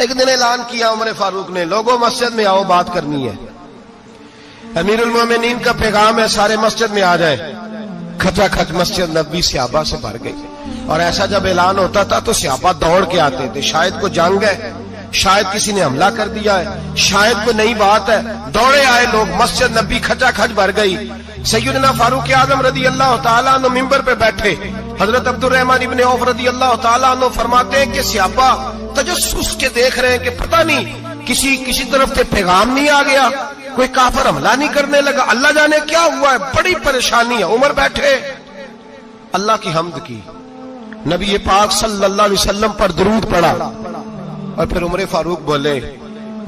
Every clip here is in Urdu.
ایک دن اعلان کیا عمر فاروق نے، لوگوں مسجد میں آؤ، بات کرنی ہے۔ امیر المومنین کا پیغام ہے سارے مسجد میں آ جائیں۔ کھچا کھچ مسجد نبوی صحابہ سے بھر گئی، اور ایسا جب اعلان ہوتا تھا تو صحابہ دوڑ کے آتے تھے، شاید کو جنگ ہے، شاید کسی نے حملہ کر دیا ہے، شاید کوئی نئی بات ہے، دوڑے آئے لوگ، مسجد نبی کھچا کھچ بھر گئی۔ سیدنا فاروق اعظم رضی اللہ تعالیٰ عنہ منبر پہ بیٹھے، حضرت عبد الرحمن ابن عوف رضی اللہ تعالیٰ عنہ فرماتے ہیں کہ صحابہ تجسس کے دیکھ رہے ہیں کہ پتہ نہیں کسی طرف سے پیغام نہیں آ گیا، کوئی کافر حملہ نہیں کرنے لگا، اللہ جانے کیا ہوا ہے، بڑی پریشانی ہے۔ عمر بیٹھے، اللہ کی حمد کی، نبی پاک صلی اللہ علیہ وسلم پر درود پڑھا، اور پھر عمر فاروق بولے،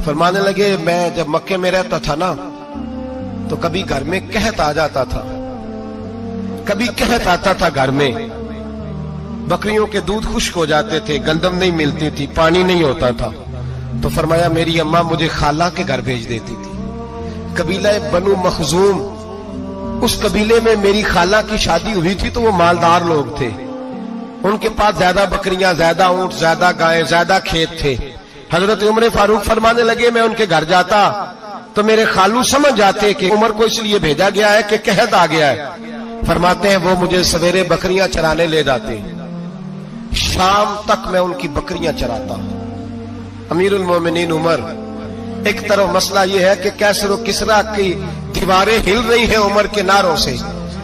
فرمانے لگے میں جب مکے میں رہتا تھا نا تو کبھی گھر میں قحط آ جاتا تھا، کبھی قحط آتا تھا گھر میں، بکریوں کے دودھ خشک ہو جاتے تھے، گندم نہیں ملتی تھی، پانی نہیں ہوتا تھا، تو فرمایا میری اماں مجھے خالہ کے گھر بھیج دیتی تھی۔ قبیلہ بنو مخزوم، اس قبیلے میں میری خالہ کی شادی ہوئی تھی تو وہ مالدار لوگ تھے، ان کے پاس زیادہ بکریاں، زیادہ اونٹ، زیادہ گائیں، زیادہ کھیت تھے۔ حضرت عمر فاروق فرمانے لگے میں ان کے گھر جاتا تو میرے خالو سمجھ جاتے کہ عمر کو اس لیے بھیجا گیا ہے کہ قحط آ گیا ہے، فرماتے ہیں وہ مجھے سویرے بکریاں چرانے لے جاتے، شام تک میں ان کی بکریاں چراتا۔ امیر المومنین عمر، ایک طرف مسئلہ یہ ہے کہ کیسر و کسرا کی دیواریں ہل رہی ہیں عمر کے نعروں سے،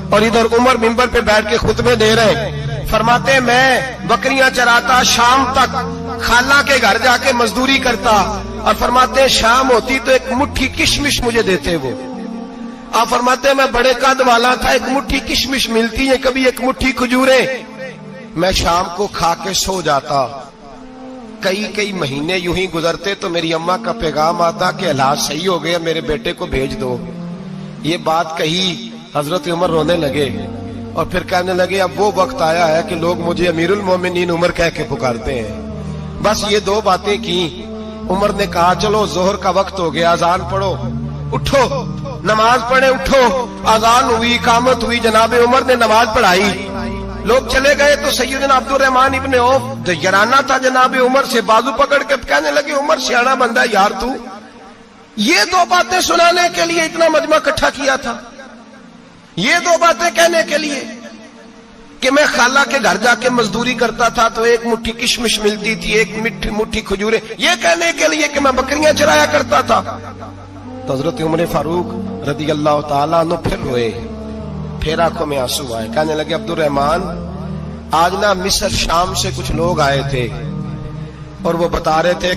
اور ادھر عمر منبر پہ بیٹھ کے خطبے دے رہے ہیں، فرماتے ہیں میں بکریاں چراتا، شام تک خالہ کے گھر جا کے مزدوری کرتا، اور فرماتے ہیں شام ہوتی تو ایک مٹھی کشمش مجھے دیتے وہ، آپ فرماتے ہیں میں بڑے قد والا تھا، ایک مٹھی کشمش ملتی ہے، کبھی ایک مٹھی کھجوریں، میں شام کو کھا کے سو جاتا۔ کئی مہینے یوں ہی گزرتے تو میری اماں کا پیغام آتا کہ حالات صحیح ہو گیا، میرے بیٹے کو بھیج دو۔ یہ بات کہی، حضرت عمر رونے لگے، اور پھر کہنے لگے اب وہ وقت آیا ہے کہ لوگ مجھے امیر المومنین عمر کہہ کے پکارتے ہیں۔ بس یہ دو باتیں کی، عمر نے کہا چلو ظہر کا وقت ہو گیا، اذان پڑھو، اٹھو نماز پڑھے، اٹھو۔ اذان ہوئی، اقامت ہوئی، جناب عمر نے نماز پڑھائی، لوگ چلے گئے تو سیدنا عبد الرحمن ابن عوف یارانہ تھا جناب عمر سے، بازو پکڑ کے کہنے لگے عمر سیاڑا بندہ یار تو یہ دو باتیں سنانے کے لیے اتنا مجمع اکٹھا کیا تھا، یہ دو باتیں کہنے کے لیے کہ میں خالہ کے گھر جا کے مزدوری کرتا تھا تو ایک مٹھی کشمش ملتی تھی، ایک مٹھی کھجوریں، یہ کہنے کے لیے کہ میں بکریاں چرایا کرتا تھا۔ تو حضرت عمر فاروق رضی اللہ تعالیٰ عنہ پھر روئے، پھر آنکھوں میں آنسو آئے، کہنے لگے عبد الرحمن آج نا مصر شام سے کچھ لوگ آئے تھے اور وہ بتا رہے تھے